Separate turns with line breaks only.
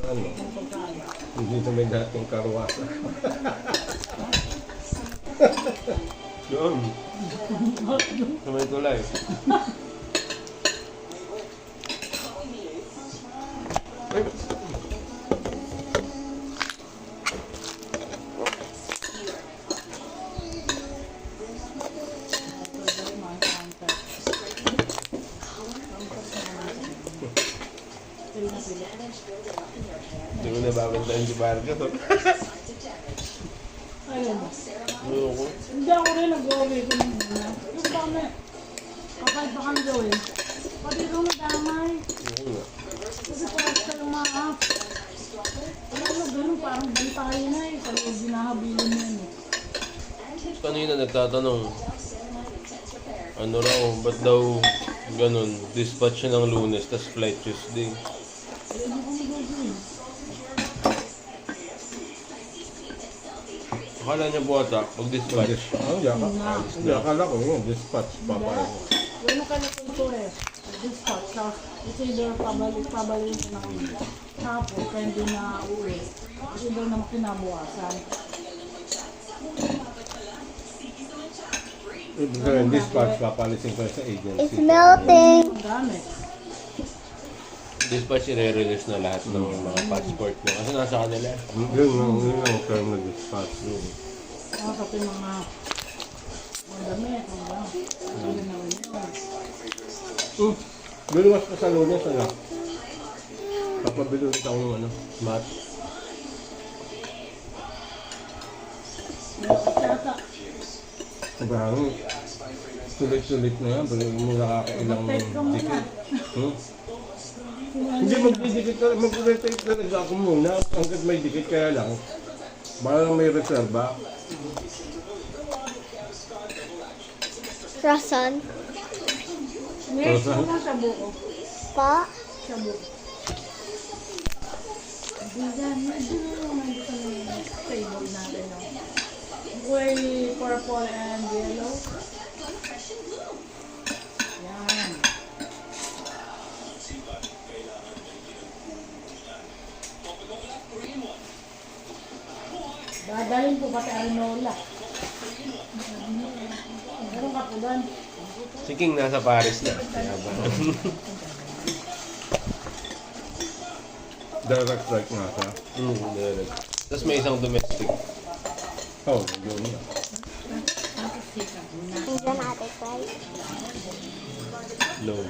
ano, hindi na may dating karwasa. Doon. Sa may tulay. Ay, hindi mo nababantaan si Barga to.
Ayun.
Ayoko.
Hindi ako rin nag-uwi ko ng muna. Yung kami, kapag pa kami gawin, pati ikaw madamay.
Ayoko nga.
Kasi parang ka yung maap. Alam mo, ganun parang bantay na eh. Parang ginahabilin mo yan eh.
Kanina nagtatanong, ano raw, ba't daw ganun, dispatch siya ng Lunes, tas flight Tuesday.
Ayun ako nag-uwi.
Akala niya buwata, mag-dispatch. Hindi, akala ko yun, dispatch, papayag.
Ganun ka na kung ito eh. Dispatch ka. It's either pabalik ka na kami. Tapos, kaya hindi na uwi. It's either na makinabukasan.
Ibig sabihin, dispatch, papalisin ko sa agency.
It's melting.
Ang gamit.
Dispatch, i-release na lahat ng mga passport niya. Kasi nasa kanila. Yun ang term na dispatch.
Mga kape mga damit, mga hindi na rin yun.
Biluwas ka sa Lunes, ano? Papabiluwas ako ng ano, mat.
Yata.
Sobrang sulit-sulit na yan. Balik mo nakakailang
Mag-type ka muna.
dikit. Hindi, magdidikit ka. Mag-type talaga ako muna. Hanggat may dikit, kaya lang. Baka lang may reserva.
Rasan.
Next naman sa buko.
Pa.
Sa buko. Diyan, medyo nandito na yung table natin. Gray, purple, and yellow. Yan. Dadalhin po pati Arinola. Meron ka po doon.
Si King nasa Paris na. Direct strike nga siya. Direct. Tapos may isang domestic. Oh, yun na.
Hindi natin, right?
Low.